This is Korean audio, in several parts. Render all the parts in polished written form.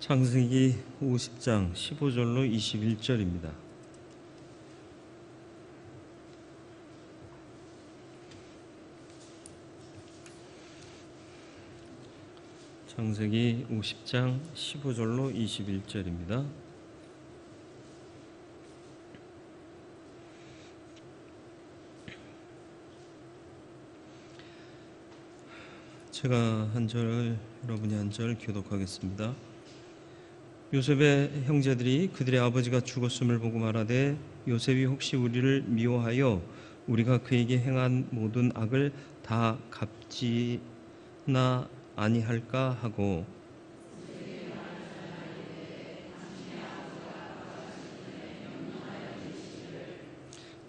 창세기 50장 15절로 21절입니다. 창세기 50장 15절로 21절입니다. 제가 한 절, 여러분이 한 절 교독하겠습니다. 요셉의 형제들이 그들의 아버지가 죽었음을 보고 말하되 요셉이 혹시 우리를 미워하여 우리가 그에게 행한 모든 악을 다 갚지나 아니할까 하고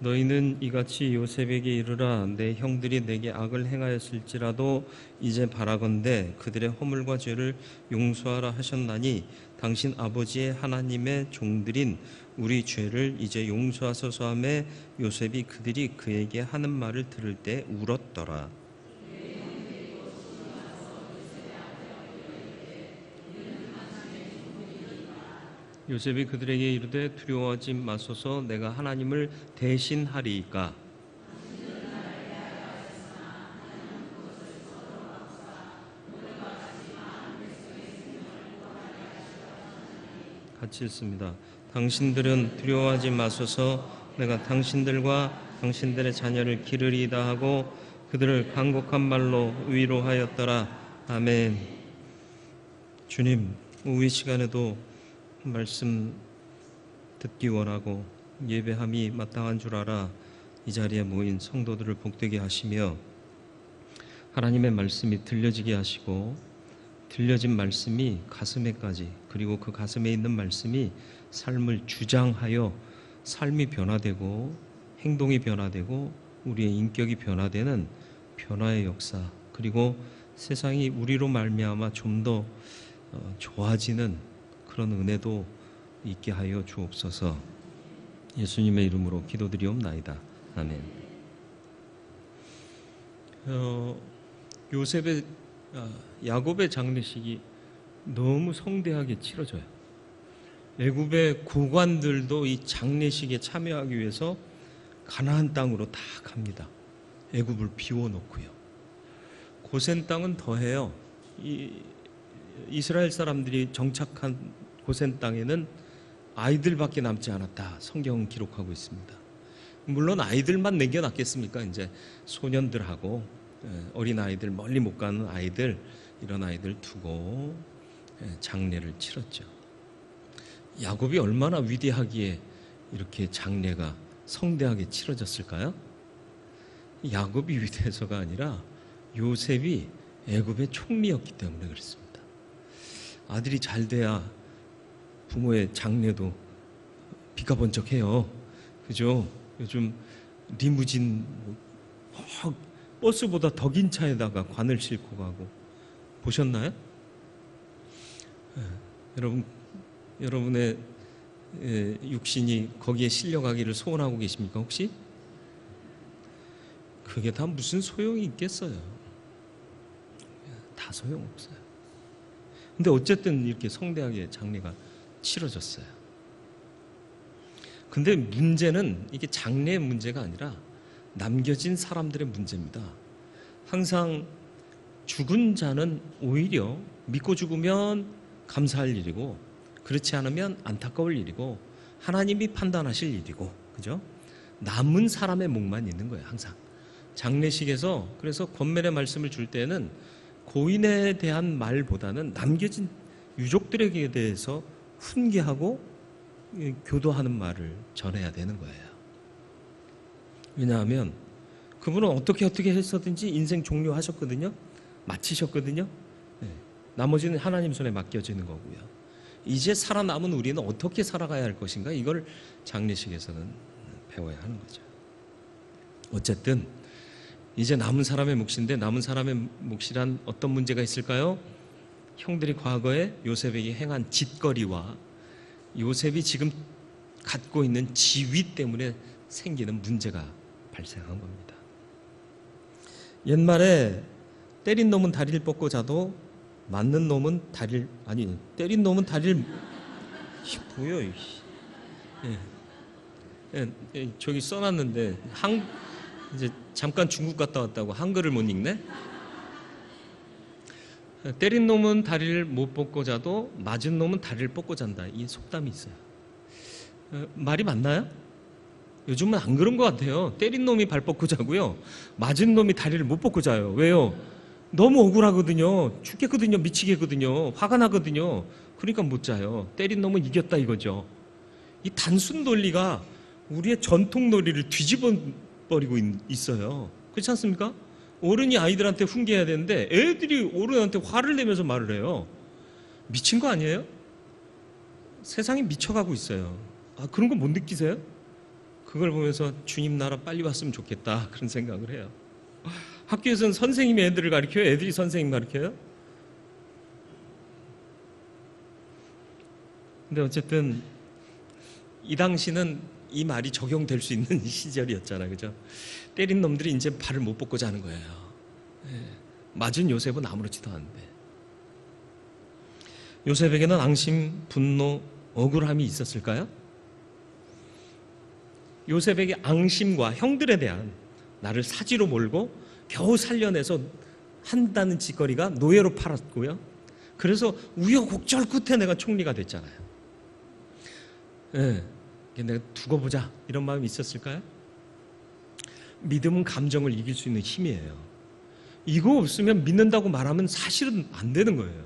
너희는 이같이 요셉에게 이르라 내 형들이 내게 악을 행하였을지라도 이제 바라건대 그들의 허물과 죄를 용서하라 하셨나니 당신 아버지의 하나님의 종들인 우리 죄를 이제 용서하소서 하매 요셉이 그들이 그에게 하는 말을 들을 때 울었더라. 요셉이 그들에게 이르되 두려워하지 마소서 내가 하나님을 대신하리이까. 같이 읽습니다. 당신들은 두려워하지 마소서 내가 당신들과 당신들의 자녀를 기르리이다 하고 그들을 간곡한 말로 위로하였더라. 아멘. 주님, 오후 시간에도 말씀 듣기 원하고 예배함이 마땅한 줄 알아 이 자리에 모인 성도들을 복되게 하시며 하나님의 말씀이 들려지게 하시고 들려진 말씀이 가슴에까지 그리고 그 가슴에 있는 말씀이 삶을 주장하여 삶이 변화되고 행동이 변화되고 우리의 인격이 변화되는 변화의 역사 그리고 세상이 우리로 말미암아 좀 더 좋아지는 그런 은혜도 있게 하여 주옵소서. 예수님의 이름으로 기도드리옵나이다. 아멘. 야곱의 장례식이 너무 성대하게 치러져요. 애굽의 고관들도 이 장례식에 참여하기 위해서 가나안 땅으로 다 갑니다. 애굽을 비워놓고요. 고센 땅은 더해요. 이스라엘 사람들이 정착한 고센 땅에는 아이들밖에 남지 않았다. 성경은 기록하고 있습니다. 물론 아이들만 남겨놨겠습니까? 이제 소년들하고 어린 아이들, 멀리 못 가는 아이들, 이런 아이들 두고 장례를 치렀죠. 야곱이 얼마나 위대하기에 이렇게 장례가 성대하게 치러졌을까요? 야곱이 위대해서가 아니라 요셉이 애굽의 총리였기 때문에 그렇습니다. 아들이 잘 돼야 부모의 장례도 비가번쩍해요. 그죠? 요즘 리무진 버스보다 더 긴 차에다가 관을 싣고 가고 보셨나요? 여러분의 육신이 거기에 실려가기를 소원하고 계십니까 혹시? 그게 다 무슨 소용이 있겠어요? 다 소용없어요. 근데 어쨌든 이렇게 성대하게 장례가 치러졌어요. 근데 문제는 이게 장례의 문제가 아니라 남겨진 사람들의 문제입니다. 항상 죽은 자는 오히려 믿고 죽으면 감사할 일이고 그렇지 않으면 안타까울 일이고 하나님이 판단하실 일이고 그죠? 남은 사람의 목만 있는 거예요. 항상 장례식에서. 그래서 권면의 말씀을 줄 때는 고인에 대한 말보다는 남겨진 유족들에게 대해서 훈계하고 교도하는 말을 전해야 되는 거예요. 왜냐하면 그분은 어떻게 했었든지 인생 종료하셨거든요. 마치셨거든요. 나머지는 하나님 손에 맡겨지는 거고요. 이제 살아남은 우리는 어떻게 살아가야 할 것인가, 이걸 장례식에서는 배워야 하는 거죠. 어쨌든 이제 남은 사람의 몫인데 남은 사람의 몫이란 어떤 문제가 있을까요? 형들이 과거에 요셉에게 행한 짓거리와 요셉이 지금 갖고 있는 지위 때문에 생기는 문제가 발생한 겁니다. 옛말에 때린 놈은 다리를 뻗고 자도 맞는 놈은 다리를 아니 때린 놈은 다리를 뭐야 이 저기 써놨는데 이제 잠깐 중국 갔다 왔다고 한글을 못 읽네. 때린 놈은 다리를 못 뽑고 자도 맞은 놈은 다리를 뽑고 잔다. 이 속담이 있어요. 말이 맞나요? 요즘은 안 그런 것 같아요. 때린 놈이 발 뻗고 자고요. 맞은 놈이 다리를 못 뻗고 자요. 왜요? 너무 억울하거든요. 죽겠거든요. 미치겠거든요. 화가 나거든요. 그러니까 못 자요. 때린 놈은 이겼다 이거죠. 이 단순 논리가 우리의 전통 논리를 뒤집어 버리고 있어요. 그렇지 않습니까? 어른이 아이들한테 훈계해야 되는데 애들이 어른한테 화를 내면서 말을 해요. 미친 거 아니에요? 세상이 미쳐가고 있어요. 그런 거 못 느끼세요? 그걸 보면서 주님 나라 빨리 왔으면 좋겠다 그런 생각을 해요. 학교에서는 선생님이 애들을 가르쳐요? 애들이 선생님 가르쳐요? 근데 어쨌든 이 당시는 이 말이 적용될 수 있는 시절이었잖아요. 그죠? 때린 놈들이 이제 발을 못 뻗고 자는 거예요. 맞은 요셉은 아무렇지도 않은데. 요셉에게는 앙심, 분노, 억울함이 있었을까요? 요셉에게 앙심과 형들에 대한 나를 사지로 몰고 겨우 살려내서 한다는 짓거리가 노예로 팔았고요. 그래서 우여곡절 끝에 내가 총리가 됐잖아요. 내가 두고 보자 이런 마음이 있었을까요? 믿음은 감정을 이길 수 있는 힘이에요. 이거 없으면 믿는다고 말하면 사실은 안 되는 거예요.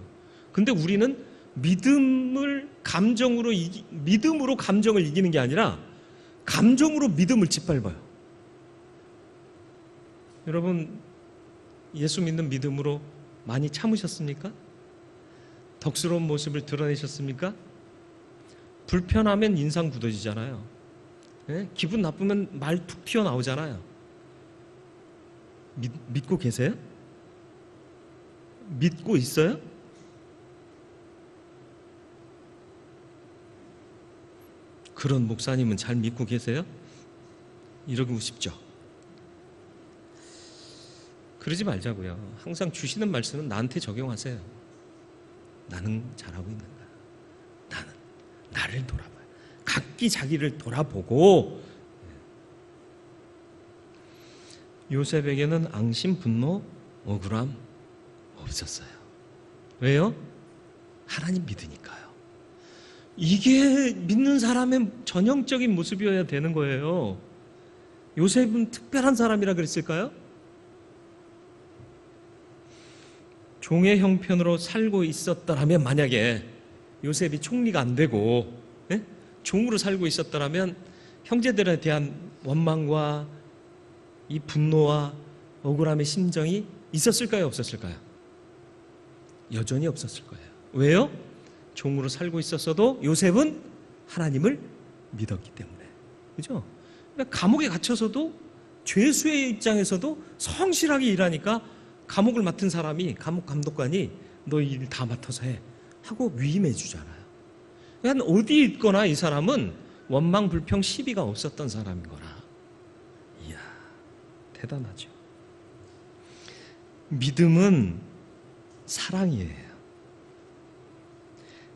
근데 우리는 믿음으로 감정을 이기는 게 아니라 감정으로 믿음을 짓밟아요. 여러분 예수 믿는 믿음으로 많이 참으셨습니까? 덕스러운 모습을 드러내셨습니까? 불편하면 인상 굳어지잖아요. 기분 나쁘면 말 툭 튀어나오잖아요. 믿고 계세요? 믿고 있어요? 그런 목사님은 잘 믿고 계세요? 이러고 싶죠. 그러지 말자고요. 항상 주시는 말씀은 나한테 적용하세요. 나는 잘하고 있는가? 나는 나를 돌아봐요. 각기 자기를 돌아보고. 요셉에게는 앙심, 분노, 억울함 없었어요. 왜요? 하나님 믿으니까요. 이게 믿는 사람의 전형적인 모습이어야 되는 거예요. 요셉은 특별한 사람이라 그랬을까요? 종의 형편으로 살고 있었더라면, 만약에 요셉이 총리가 안 되고 종으로 살고 있었더라면 형제들에 대한 원망과 이 분노와 억울함의 심정이 있었을까요? 없었을까요? 여전히 없었을 거예요. 왜요? 종으로 살고 있었어도 요셉은 하나님을 믿었기 때문에. 그죠? 그러니까 감옥에 갇혀서도 죄수의 입장에서도 성실하게 일하니까 감옥을 맡은 사람이, 감옥 감독관이 너 일 다 맡아서 해 하고 위임해 주잖아요. 그러니까 어디 있거나 이 사람은 원망, 불평, 시비가 없었던 사람인 거라. 이야, 대단하죠. 믿음은 사랑이에요.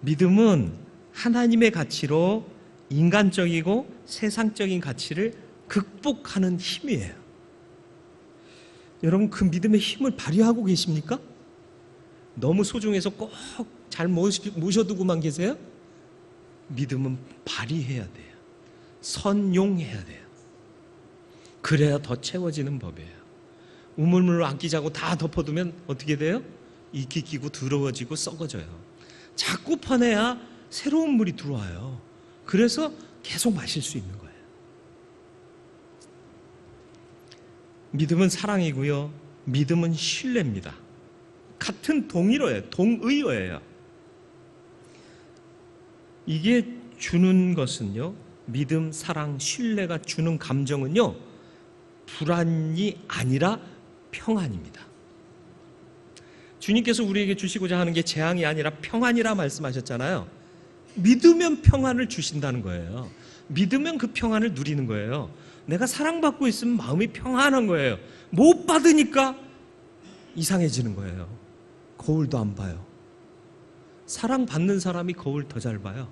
믿음은 하나님의 가치로 인간적이고 세상적인 가치를 극복하는 힘이에요. 여러분 그 믿음의 힘을 발휘하고 계십니까? 너무 소중해서 꼭 잘 모셔두고만 계세요? 믿음은 발휘해야 돼요. 선용해야 돼요. 그래야 더 채워지는 법이에요. 우물물을 안 끼자고 다 덮어두면 어떻게 돼요? 이끼 끼고 더러워지고 썩어져요. 자꾸 퍼내야 새로운 물이 들어와요. 그래서 계속 마실 수 있는 거예요. 믿음은 사랑이고요. 믿음은 신뢰입니다. 같은 동의어예요. 동의어예요. 이게 주는 것은요, 믿음, 사랑, 신뢰가 주는 감정은요, 불안이 아니라 평안입니다. 주님께서 우리에게 주시고자 하는 게 재앙이 아니라 평안이라 말씀하셨잖아요. 믿으면 평안을 주신다는 거예요. 믿으면 그 평안을 누리는 거예요. 내가 사랑받고 있으면 마음이 평안한 거예요. 못 받으니까 이상해지는 거예요. 거울도 안 봐요. 사랑받는 사람이 거울 더 잘 봐요.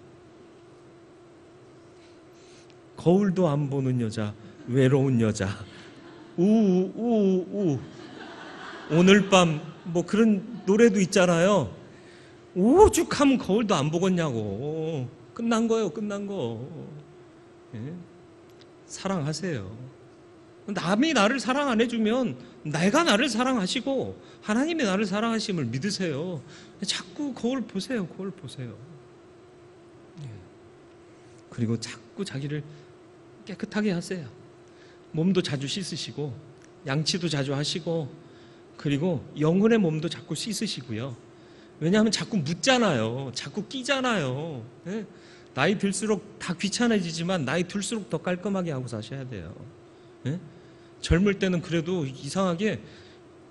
거울도 안 보는 여자, 외로운 여자, 우우우우 오늘 밤 뭐 그런 노래도 있잖아요. 오죽하면 거울도 안 보겠냐고. 끝난 거예요, 끝난 거. 예? 사랑하세요. 남이 나를 사랑 안 해주면 내가 나를 사랑하시고 하나님이 나를 사랑하심을 믿으세요. 자꾸 거울 보세요, 거울 보세요. 예. 그리고 자꾸 자기를 깨끗하게 하세요. 몸도 자주 씻으시고 양치도 자주 하시고, 그리고 영혼의 몸도 자꾸 씻으시고요. 왜냐하면 자꾸 묻잖아요. 자꾸 끼잖아요. 예? 나이 들수록 다 귀찮아지지만 나이 들수록 더 깔끔하게 하고 사셔야 돼요. 예? 젊을 때는 그래도 이상하게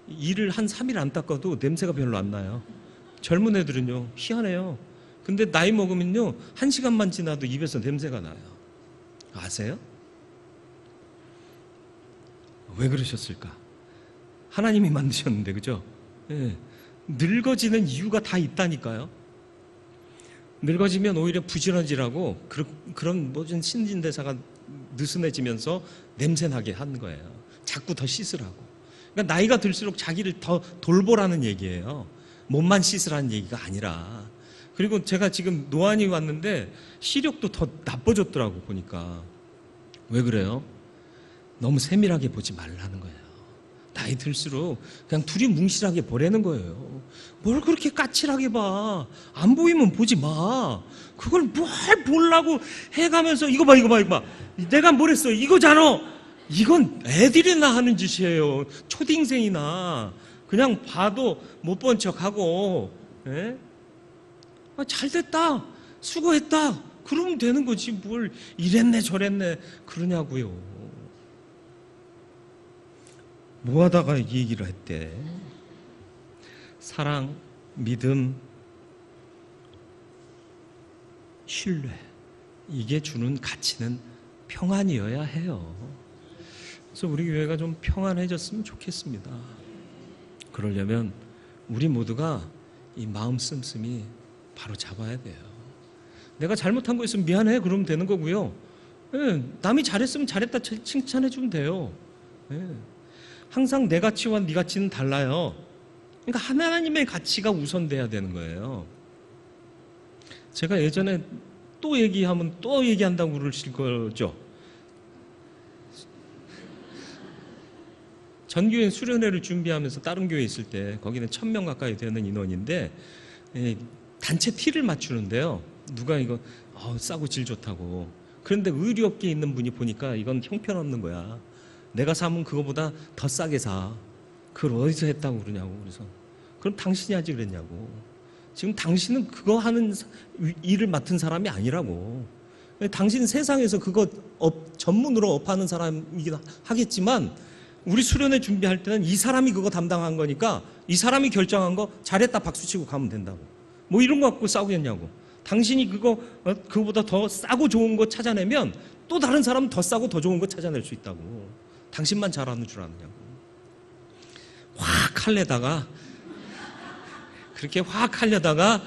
이를 한 3일 안 닦아도 냄새가 별로 안 나요. 젊은 애들은요, 희한해요. 근데 나이 먹으면요, 1시간만 지나도 입에서 냄새가 나요. 아세요? 왜 그러셨을까? 하나님이 만드셨는데, 그죠? 예. 늙어지는 이유가 다 있다니까요. 늙어지면 오히려 부지런지라고 그런 모든 신진대사가 느슨해지면서 냄새나게 하는 거예요. 자꾸 더 씻으라고. 그러니까 나이가 들수록 자기를 더 돌보라는 얘기예요. 몸만 씻으라는 얘기가 아니라. 그리고 제가 지금 노안이 왔는데 시력도 더 나빠졌더라고 보니까. 왜 그래요? 너무 세밀하게 보지 말라는 거예요. 나이 들수록 그냥 둘이 뭉실하게 보라는 거예요. 뭘 그렇게 까칠하게 봐. 안 보이면 보지 마. 그걸 뭘 보려고 해가면서 이거 봐, 이거 봐, 이거 봐. 내가 뭘 했어? 이거잖아. 이건 애들이나 하는 짓이에요. 초딩생이나. 그냥 봐도 못 본 척하고. 예? 아, 잘됐다. 수고했다. 그러면 되는 거지. 뭘 이랬네 저랬네 그러냐고요. 뭐 하다가 이 얘기를 했대? 사랑, 믿음, 신뢰, 이게 주는 가치는 평안이어야 해요. 그래서 우리 교회가 좀 평안해졌으면 좋겠습니다. 그러려면 우리 모두가 이 마음 씀씀이 바로 잡아야 돼요. 내가 잘못한 거 있으면 미안해 그러면 되는 거고요. 예, 남이 잘했으면 잘했다 칭찬해 주면 돼요. 예. 항상 내 가치와 네 가치는 달라요. 그러니까 하나님의 가치가 우선돼야 되는 거예요. 제가 예전에 또 얘기하면 또 얘기한다고 그러실 거죠. 전교인 수련회를 준비하면서 다른 교회에 있을 때 거기는 1000명 가까이 되는 인원인데 단체 티를 맞추는데요. 누가 이거 싸고 질 좋다고. 그런데 의류업계에 있는 분이 보니까 이건 형편없는 거야. 내가 사면 그거보다 더 싸게 사. 그걸 어디서 했다고 그러냐고. 그래서 그럼 당신이 하지 그랬냐고. 지금 당신은 그거 하는 일을 맡은 사람이 아니라고. 당신 세상에서 그거 전문으로 업하는 사람이긴 하겠지만 우리 수련회 준비할 때는 이 사람이 그거 담당한 거니까 이 사람이 결정한 거 잘했다 박수치고 가면 된다고. 뭐 이런 거 갖고 싸우겠냐고. 당신이 그거보다 더 싸고 좋은 거 찾아내면 또 다른 사람은 더 싸고 더 좋은 거 찾아낼 수 있다고. 당신만 잘하는 줄 아느냐고. 확 하려다가 그렇게 확 하려다가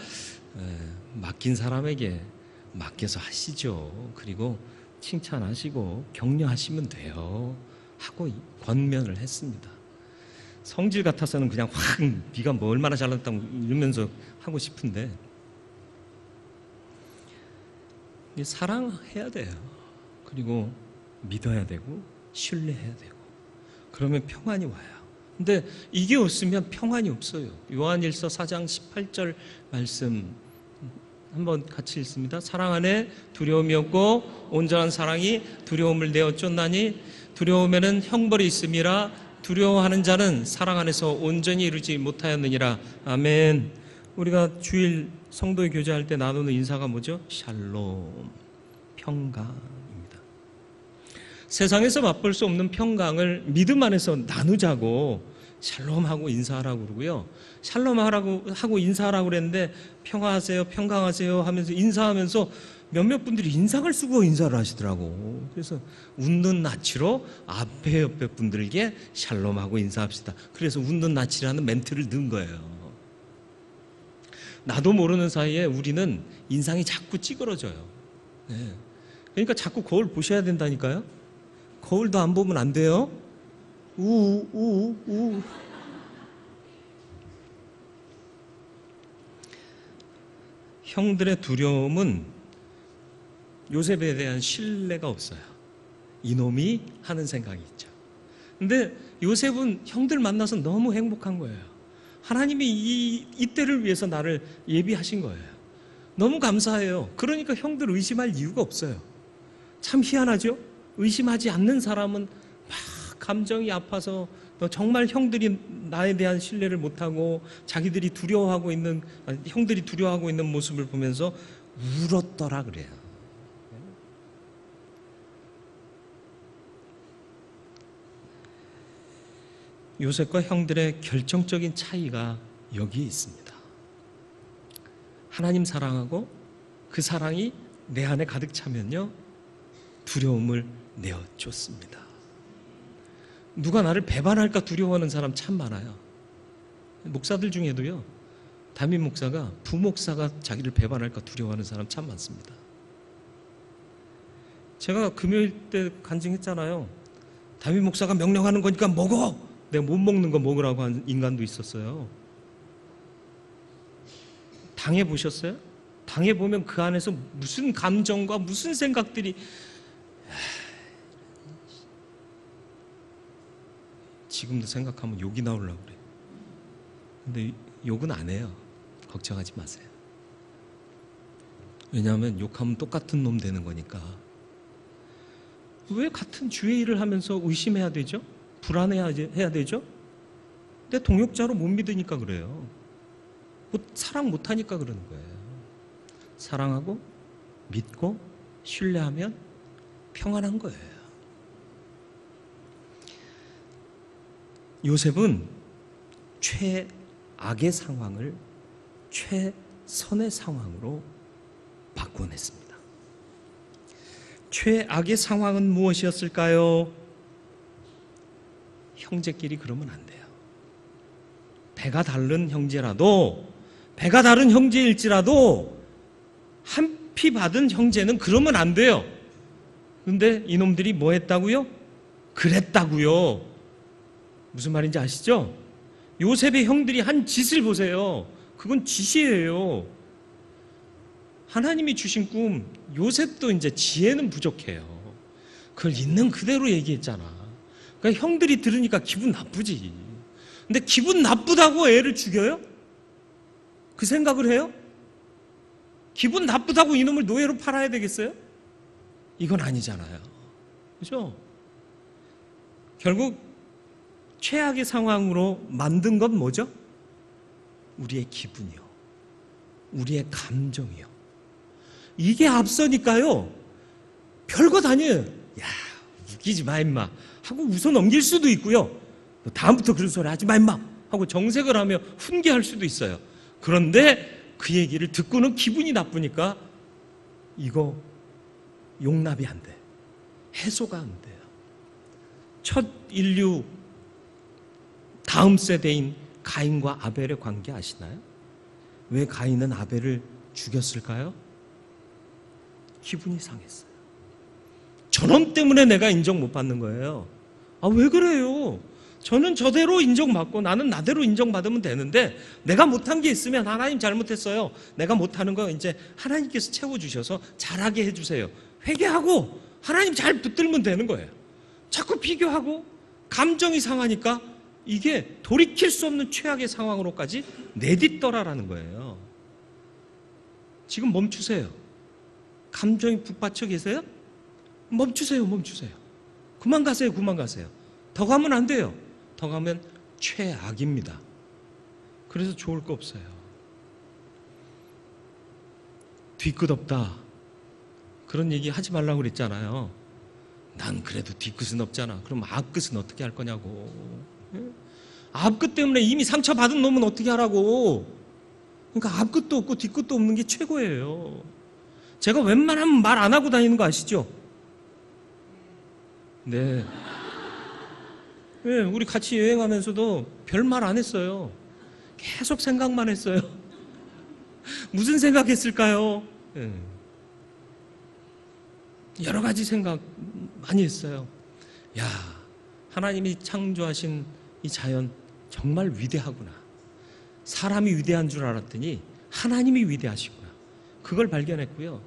맡긴 사람에게 맡겨서 하시죠. 그리고 칭찬하시고 격려하시면 돼요 하고 권면을 했습니다. 성질 같아서는 그냥 확 네가 뭐 얼마나 잘났다고 이러면서 하고 싶은데 사랑해야 돼요. 그리고 믿어야 되고 신뢰해야 되고 그러면 평안이 와요. 근데 이게 없으면 평안이 없어요. 요한일서 4장 18절 말씀 한번 같이 읽습니다. 사랑 안에 두려움이 없고 온전한 사랑이 두려움을 내어 쫓나니 두려움에는 형벌이 있음이라 두려워하는 자는 사랑 안에서 온전히 이루지 못하였느니라. 아멘. 우리가 주일 성도의 교제할 때 나누는 인사가 뭐죠? 샬롬, 평강입니다. 세상에서 맛볼 수 없는 평강을 믿음 안에서 나누자고 샬롬하고 인사하라고 그러고요. 샬롬하고 인사하라고 그랬는데 평화하세요, 평강하세요 하면서 인사하면서 몇몇 분들이 인상을 쓰고 인사를 하시더라고. 그래서 웃는 낯으로 앞에 옆에 분들에게 샬롬하고 인사합시다. 그래서 웃는 낯이라는 멘트를 넣은 거예요. 나도 모르는 사이에 우리는 인상이 자꾸 찌그러져요. 네. 그러니까 자꾸 거울 보셔야 된다니까요. 거울도 안 보면 안 돼요. 우. 형들의 두려움은 요셉에 대한 신뢰가 없어요. 이놈이 하는 생각이 있죠. 근데 요셉은 형들 만나서 너무 행복한 거예요. 하나님이 이때를 위해서 나를 예비하신 거예요. 너무 감사해요. 그러니까 형들 의심할 이유가 없어요. 참 희한하죠? 의심하지 않는 사람은 막 감정이 아파서 정말 형들이 나에 대한 신뢰를 못하고 자기들이 두려워하고 있는, 형들이 두려워하고 있는 모습을 보면서 울었더라 그래요. 요셉과 형들의 결정적인 차이가 여기에 있습니다. 하나님 사랑하고 그 사랑이 내 안에 가득 차면요, 두려움을 내어쫓습니다. 누가 나를 배반할까 두려워하는 사람 참 많아요. 목사들 중에도요, 담임 목사가 부목사가 자기를 배반할까 두려워하는 사람 참 많습니다. 제가 금요일 때 간증했잖아요. 담임 목사가 명령하는 거니까 먹어! 내가 못 먹는 거 먹으라고 한 인간도 있었어요. 당해보셨어요? 당해보면 그 안에서 무슨 감정과 무슨 생각들이, 지금도 생각하면 욕이 나오려고 그래요. 근데 욕은 안 해요. 걱정하지 마세요. 왜냐하면 욕하면 똑같은 놈 되는 거니까. 왜 같은 주의 일을 하면서 의심해야 되죠? 불안해야 되죠? 내 동역자로 못 믿으니까 그래요. 사랑 못하니까 그러는 거예요. 사랑하고 믿고 신뢰하면 평안한 거예요. 요셉은 최악의 상황을 최선의 상황으로 바꿔냈습니다. 최악의 상황은 무엇이었을까요? 형제끼리 그러면 안 돼요. 배가 다른 형제일지라도 한 피 받은 형제는 그러면 안 돼요. 근데 이놈들이 뭐 했다고요? 그랬다고요. 무슨 말인지 아시죠? 요셉의 형들이 한 짓을 보세요. 그건 짓이에요. 하나님이 주신 꿈, 요셉도 이제 지혜는 부족해요. 그걸 있는 그대로 얘기했잖아. 그러니까 형들이 들으니까 기분 나쁘지. 근데 기분 나쁘다고 애를 죽여요? 그 생각을 해요? 기분 나쁘다고 이놈을 노예로 팔아야 되겠어요? 이건 아니잖아요. 그죠? 결국 최악의 상황으로 만든 건 뭐죠? 우리의 기분이요. 우리의 감정이요. 이게 앞서니까요, 별것 아니에요. 야, 웃기지 마 임마 하고 웃어 넘길 수도 있고요, 다음부터 그런 소리 하지 마 임마 하고 정색을 하며 훈계할 수도 있어요. 그런데 그 얘기를 듣고는 기분이 나쁘니까 이거 용납이 안 돼. 해소가 안 돼요. 첫 인류 다음 세대인 가인과 아벨의 관계 아시나요? 왜 가인은 아벨을 죽였을까요? 기분이 상했어요. 저놈 때문에 내가 인정 못 받는 거예요. 아, 왜 그래요? 저는 저대로 인정받고 나는 나대로 인정받으면 되는데 내가 못한 게 있으면 하나님 잘못했어요. 내가 못하는 거 이제 하나님께서 채워주셔서 잘하게 해주세요. 회개하고 하나님 잘 붙들면 되는 거예요. 자꾸 비교하고 감정이 상하니까 이게 돌이킬 수 없는 최악의 상황으로까지 내딛더라라는 거예요. 지금 멈추세요. 감정이 북받쳐 계세요? 멈추세요. 그만 가세요. 더 가면 안 돼요. 더 가면 최악입니다. 그래서 좋을 거 없어요. 뒤끝없다, 그런 얘기 하지 말라고 그랬잖아요. 난 그래도 뒤끝은 없잖아. 그럼 앞끝은 어떻게 할 거냐고. 앞끝 때문에 이미 상처받은 놈은 어떻게 하라고. 그러니까 앞끝도 없고 뒤끝도 없는 게 최고예요. 제가 웬만하면 말 안 하고 다니는 거 아시죠? 네. 네, 우리 같이 여행하면서도 별말 안 했어요. 계속 생각만 했어요. 무슨 생각했을까요? 여러 가지 생각 많이 했어요. 야, 하나님이 창조하신 이 자연 정말 위대하구나. 사람이 위대한 줄 알았더니 하나님이 위대하시구나. 그걸 발견했고요.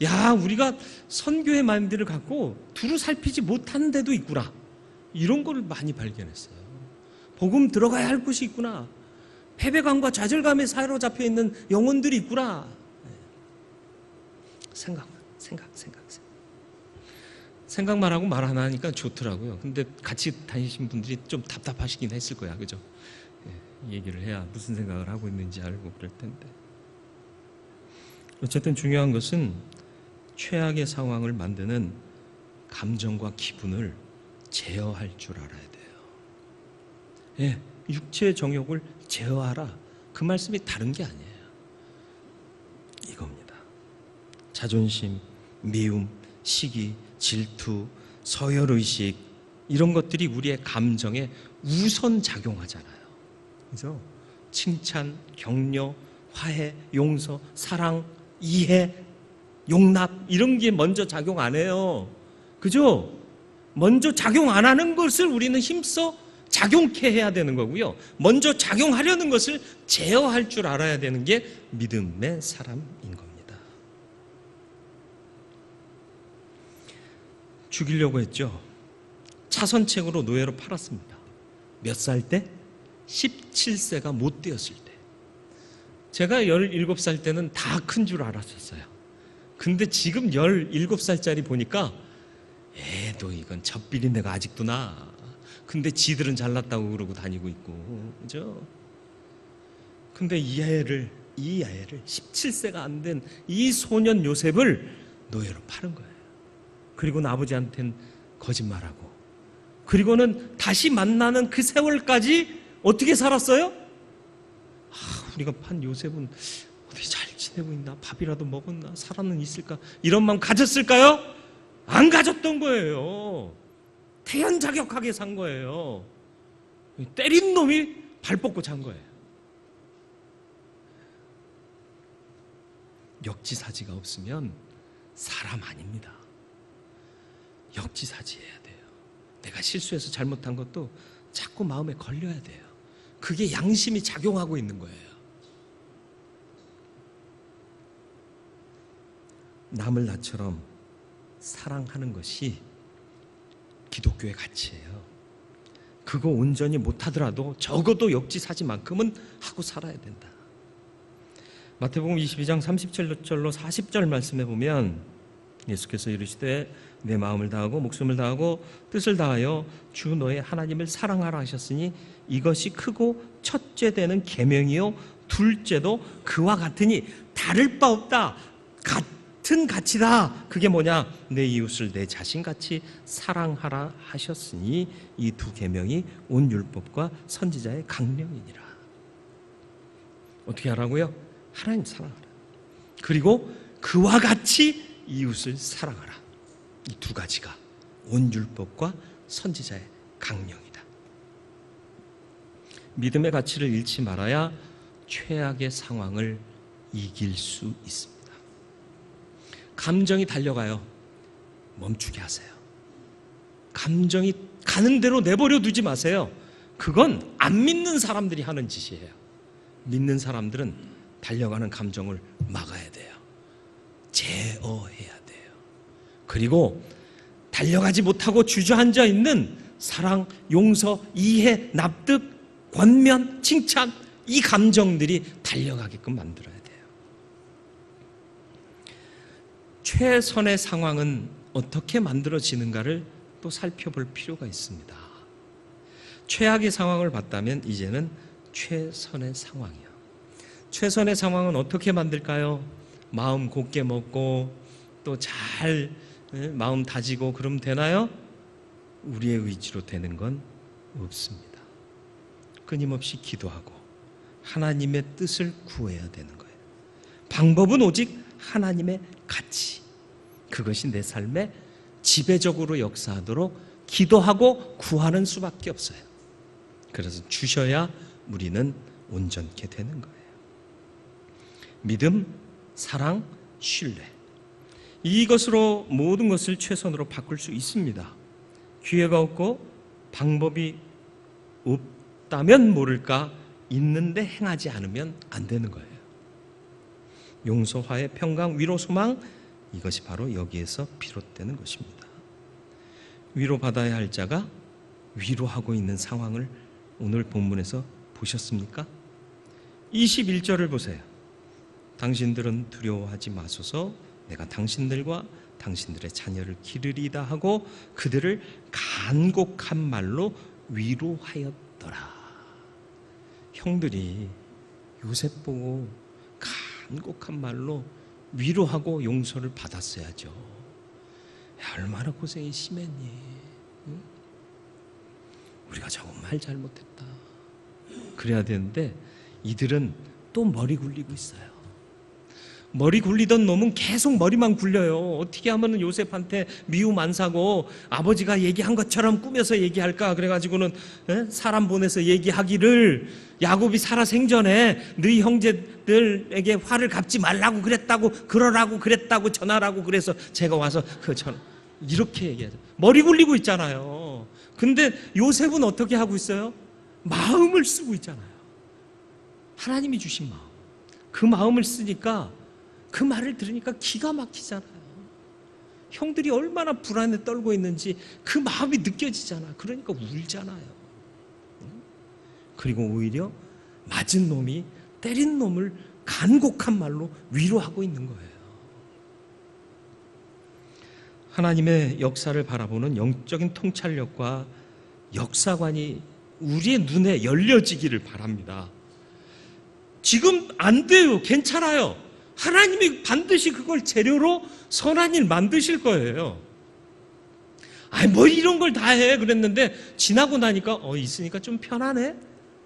야, 우리가 선교의 마인드를 갖고 두루 살피지 못한 데도 있구나. 이런 걸 많이 발견했어요. 복음 들어가야 할 곳이 있구나. 패배감과 좌절감에 사로잡혀 있는 영혼들이 있구나. 생각만 하고 말 안 하니까 좋더라고요. 근데 같이 다니신 분들이 좀 답답하시긴 했을 거야. 그죠? 얘기를 해야 무슨 생각을 하고 있는지 알고 그럴 텐데. 어쨌든 중요한 것은 최악의 상황을 만드는 감정과 기분을 제어할 줄 알아야 돼요. 육체의 정욕을 제어하라. 그 말씀이 다른 게 아니에요. 이겁니다. 자존심, 미움, 시기, 질투, 서열의식, 이런 것들이 우리의 감정에 우선 작용하잖아요. 그죠? 칭찬, 격려, 화해, 용서, 사랑, 이해, 용납, 이런 게 먼저 작용 안 해요. 그죠? 먼저 작용 안 하는 것을 우리는 힘써 작용케 해야 되는 거고요. 먼저 작용하려는 것을 제어할 줄 알아야 되는 게 믿음의 사람인 겁니다. 죽이려고 했죠. 차선책으로 노예로 팔았습니다. 몇 살 때? 17세가 못 되었을 때. 제가 17살 때는 다 큰 줄 알았었어요. 근데 지금 17살짜리 보니까 너 이건 젖비린내가 아직도 나. 근데 지들은 잘났다고 그러고 다니고 있고, 그죠? 근데 이 아이를 17세가 안 된 이 소년 요셉을 노예로 파는 거예요. 그리고는 아버지한테는 거짓말하고, 그리고는 다시 만나는 그 세월까지 어떻게 살았어요? 우리가 판 요셉은 어떻게 잘 지내고 있나? 밥이라도 먹었나? 살아는 있을까? 이런 마음 가졌을까요? 안 가졌던 거예요. 태연자격하게 산 거예요. 때린 놈이 발 뻗고 잔 거예요. 역지사지가 없으면 사람 아닙니다. 역지사지해야 돼요. 내가 실수해서 잘못한 것도 자꾸 마음에 걸려야 돼요. 그게 양심이 작용하고 있는 거예요. 남을 나처럼 사랑하는 것이 기독교의 가치예요. 그거 온전히 못하더라도 적어도 역지사지만큼은 하고 살아야 된다. 마태복음 22장 37절로 40절 말씀에 보면 예수께서 이르시되 내 마음을 다하고 목숨을 다하고 뜻을 다하여 주 너의 하나님을 사랑하라 하셨으니 이것이 크고 첫째 되는 계명이요 둘째도 그와 같으니 다를 바 없다. 같은 가치다. 그게 뭐냐? 내 이웃을 내 자신같이 사랑하라 하셨으니 이 두 계명이 온 율법과 선지자의 강령이니라. 어떻게 하라고요? 하나님 사랑하라. 그리고 그와 같이 이웃을 사랑하라. 이 두 가지가 온 율법과 선지자의 강령이다. 믿음의 가치를 잃지 말아야 최악의 상황을 이길 수 있습니다. 감정이 달려가요. 멈추게 하세요. 감정이 가는 대로 내버려 두지 마세요. 그건 안 믿는 사람들이 하는 짓이에요. 믿는 사람들은 달려가는 감정을 막아야 돼요. 제어해야 돼요. 그리고 달려가지 못하고 주저앉아 있는 사랑, 용서, 이해, 납득, 권면, 칭찬, 이 감정들이 달려가게끔 만들어야 돼요. 최선의 상황은 어떻게 만들어지는가를 또 살펴볼 필요가 있습니다. 최악의 상황을 봤다면 이제는 최선의 상황이요. 최선의 상황은 어떻게 만들까요? 마음 곧게 먹고 또 잘 마음 다지고 그러면 되나요? 우리의 의지로 되는 건 없습니다. 끊임없이 기도하고 하나님의 뜻을 구해야 되는 거예요. 방법은 오직 하나님의 가치, 그것이 내 삶에 지배적으로 역사하도록 기도하고 구하는 수밖에 없어요. 그래서 주셔야 우리는 온전케 되는 거예요. 믿음, 사랑, 신뢰. 이것으로 모든 것을 최선으로 바꿀 수 있습니다. 기회가 없고 방법이 없다면 모를까, 있는데 행하지 않으면 안 되는 거예요. 용서, 화해, 평강, 위로, 소망, 이것이 바로 여기에서 비롯되는 것입니다. 위로받아야 할 자가 위로하고 있는 상황을 오늘 본문에서 보셨습니까? 21절을 보세요. 당신들은 두려워하지 마소서, 내가 당신들과 당신들의 자녀를 기르리다 하고 그들을 간곡한 말로 위로하였더라. 형들이 요셉 보고 간곡한 말로 위로하고 용서를 받았어야죠. 야, 얼마나 고생이 심했니? 응? 우리가 정말 잘못했다. 그래야 되는데 이들은 또 머리 굴리고 있어요. 머리 굴리던 놈은 계속 머리만 굴려요. 어떻게 하면 요셉한테 미움 안 사고 아버지가 얘기한 것처럼 꾸며서 얘기할까? 그래가지고는 사람 보내서 얘기하기를, 야곱이 살아 생전에 너희 형제들에게 화를 갚지 말라고 그랬다고, 그러라고 그랬다고 전하라고 그래서 제가 와서 이렇게 얘기하죠. 머리 굴리고 있잖아요. 근데 요셉은 어떻게 하고 있어요? 마음을 쓰고 있잖아요. 하나님이 주신 마음. 그 마음을 쓰니까, 그 말을 들으니까 기가 막히잖아요. 형들이 얼마나 불안에 떨고 있는지 그 마음이 느껴지잖아. 그러니까 울잖아요. 그리고 오히려 맞은 놈이 때린 놈을 간곡한 말로 위로하고 있는 거예요. 하나님의 역사를 바라보는 영적인 통찰력과 역사관이 우리의 눈에 열려지기를 바랍니다. 지금 안 돼요. 괜찮아요. 하나님이 반드시 그걸 재료로 선한 일 만드실 거예요. 아니, 뭐 이런 걸 다 해 그랬는데 지나고 나니까 있으니까 좀 편하네.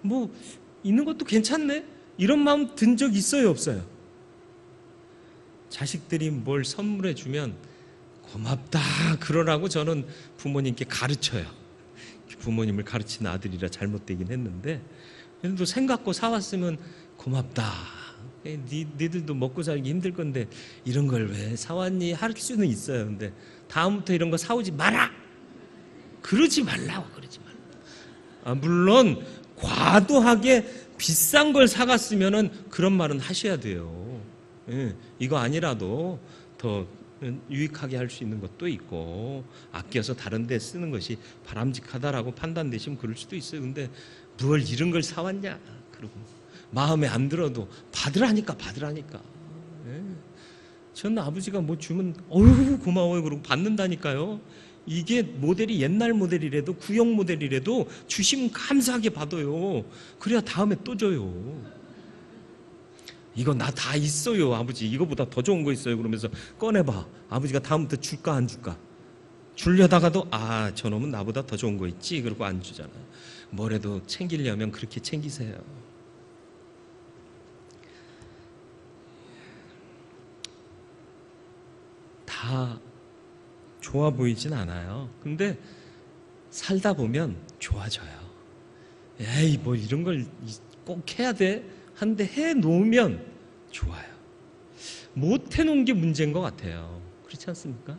뭐 있는 것도 괜찮네. 이런 마음 든 적 있어요, 없어요? 자식들이 뭘 선물해 주면 고맙다 그러라고 저는 부모님께 가르쳐요. 부모님을 가르치는 아들이라 잘못되긴 했는데, 그래도 생각고 사왔으면 고맙다. 니들도 먹고 살기 힘들 건데 이런 걸 왜 사왔니? 할 수는 있어요. 근데 다음부터 이런 거 사오지 마라. 그러지 말라고, 그러지 말라. 물론 과도하게 비싼 걸 사갔으면은 그런 말은 하셔야 돼요. 이거 아니라도 더 유익하게 할 수 있는 것도 있고 아껴서 다른 데 쓰는 것이 바람직하다라고 판단되시면 그럴 수도 있어요. 근데 뭘 이런 걸 사왔냐? 그러고 마음에 안 들어도 받으라니까. 저는 아버지가 뭐 주면 어휴 고마워요 그러고 받는다니까요. 이게 모델이 옛날 모델이라도 구형 모델이라도 주시면 감사하게 받아요. 그래야 다음에 또 줘요. 이거 나 다 있어요 아버지, 이거보다 더 좋은 거 있어요 그러면서 꺼내봐. 아버지가 다음부터 줄까 안 줄까? 주려다가도 저놈은 나보다 더 좋은 거 있지 그러고 안 주잖아요. 뭐래도 챙기려면 그렇게 챙기세요. 다 좋아 보이진 않아요. 근데 살다 보면 좋아져요. 에이 뭐 이런 걸 꼭 해야 돼? 한데 해놓으면 좋아요. 못 해놓은 게 문제인 것 같아요. 그렇지 않습니까?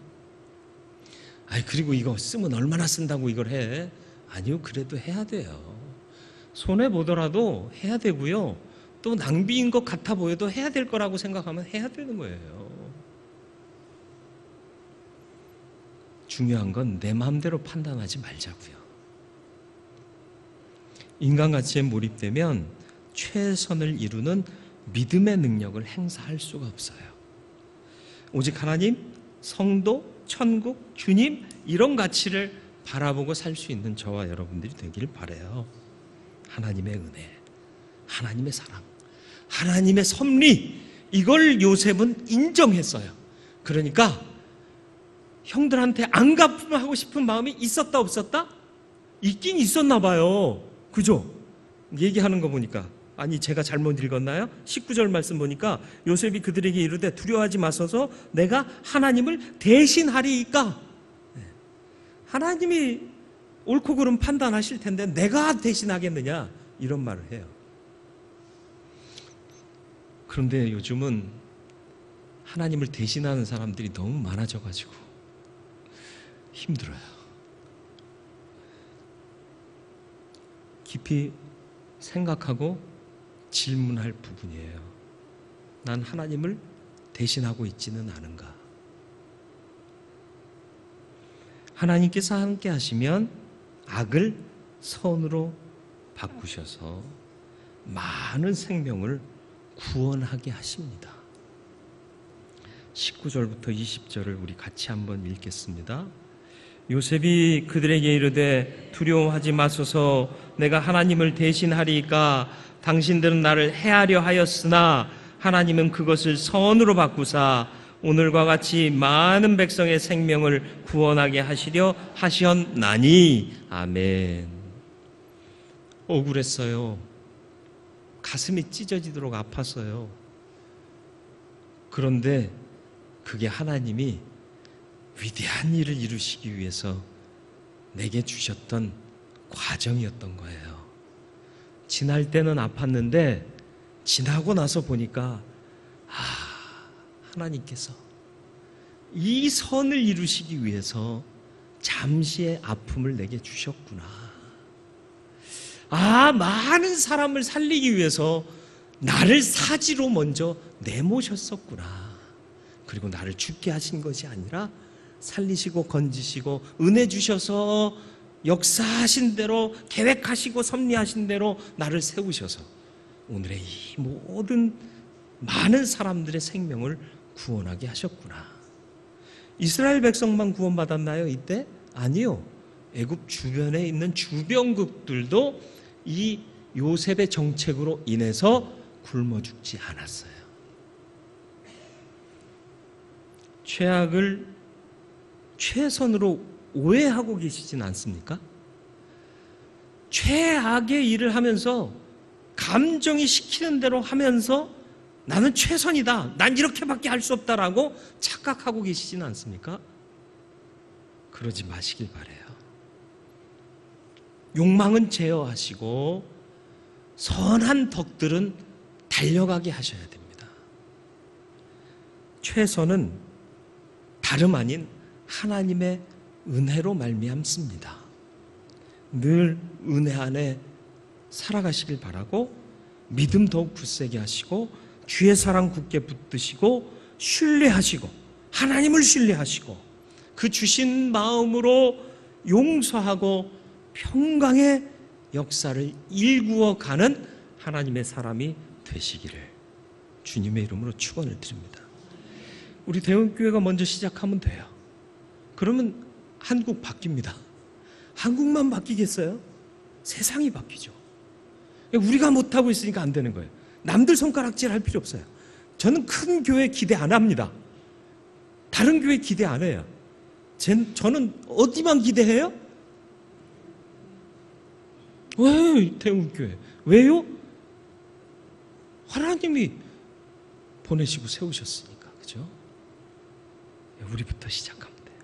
그리고 이거 쓰면 얼마나 쓴다고 이걸 해? 아니요, 그래도 해야 돼요. 손해보더라도 해야 되고요. 또 낭비인 것 같아 보여도 해야 될 거라고 생각하면 해야 되는 거예요. 중요한 건 내 마음대로 판단하지 말자고요. 인간 가치에 몰입되면 최선을 이루는 믿음의 능력을 행사할 수가 없어요. 오직 하나님, 성도, 천국, 주님 이런 가치를 바라보고 살 수 있는 저와 여러분들이 되길 바라요. 하나님의 은혜, 하나님의 사랑, 하나님의 섭리, 이걸 요셉은 인정했어요. 그러니까 형들한테 안 갚으면 싶은 마음이 있었다 없었다? 있긴 있었나 봐요. 그죠? 얘기하는 거 보니까. 아니 제가 잘못 읽었나요? 19절 말씀 보니까 요셉이 그들에게 이르되 두려워하지 마소서 내가 하나님을 대신하리이까. 하나님이 옳고 그름 판단하실 텐데 내가 대신하겠느냐 이런 말을 해요. 그런데 요즘은 하나님을 대신하는 사람들이 너무 많아져가지고 힘들어요. 깊이 생각하고 질문할 부분이에요. 난 하나님을 대신하고 있지는 않은가? 하나님께서 함께 하시면 악을 선으로 바꾸셔서 많은 생명을 구원하게 하십니다. 19절부터 20절을 우리 같이 한번 읽겠습니다. 요셉이 그들에게 이르되 두려워하지 마소서, 내가 하나님을 대신하리이까. 당신들은 나를 해하려 하였으나 하나님은 그것을 선으로 바꾸사 오늘과 같이 많은 백성의 생명을 구원하게 하시려 하셨나니. 아멘. 억울했어요. 가슴이 찢어지도록 아팠어요. 그런데 그게 하나님이 위대한 일을 이루시기 위해서 내게 주셨던 과정이었던 거예요. 지날 때는 아팠는데 지나고 나서 보니까 하나님께서 이 선을 이루시기 위해서 잠시의 아픔을 내게 주셨구나. 많은 사람을 살리기 위해서 나를 사지로 먼저 내모셨었구나. 그리고 나를 죽게 하신 것이 아니라 살리시고 건지시고 은혜 주셔서 역사하신 대로 계획하시고 섭리하신 대로 나를 세우셔서 오늘의 이 모든 많은 사람들의 생명을 구원하게 하셨구나. 이스라엘 백성만 구원받았나요? 이때? 아니요. 애굽 주변에 있는 주변국들도 이 요셉의 정책으로 인해서 굶어 죽지 않았어요. 최악을 최선으로 오해하고 계시진 않습니까? 최악의 일을 하면서 감정이 시키는 대로 하면서 나는 최선이다, 난 이렇게밖에 할 수 없다라고 착각하고 계시지는 않습니까? 그러지 마시길 바라요. 욕망은 제어하시고 선한 덕들은 달려가게 하셔야 됩니다. 최선은 다름 아닌 하나님의 은혜로 말미암습니다. 늘 은혜 안에 살아가시길 바라고 믿음 더욱 굳세게 하시고 주의 사랑 굳게 붙드시고 신뢰하시고 하나님을 신뢰하시고 그 주신 마음으로 용서하고 평강의 역사를 일구어 가는 하나님의 사람이 되시기를 주님의 이름으로 축원을 드립니다. 우리 대원교회가 먼저 시작하면 돼요. 그러면 한국 바뀝니다. 한국만 바뀌겠어요? 세상이 바뀌죠. 우리가 못하고 있으니까 안 되는 거예요. 남들 손가락질 할 필요 없어요. 저는 큰 교회 기대 안 합니다. 다른 교회 기대 안 해요. 저는 어디만 기대해요? 왜 대운교회? 왜요? 하나님이 보내시고 세우셨으니까. 그죠? 우리부터 시작하면 돼요.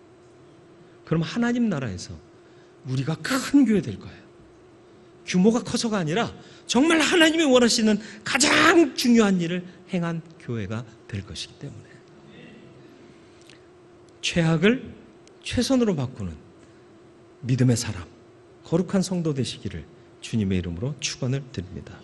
그럼 하나님 나라에서 우리가 큰 교회 될 거예요. 규모가 커서가 아니라 정말 하나님이 원하시는 가장 중요한 일을 행한 교회가 될 것이기 때문에 최악을 최선으로 바꾸는 믿음의 사람, 거룩한 성도 되시기를 주님의 이름으로 축원을 드립니다.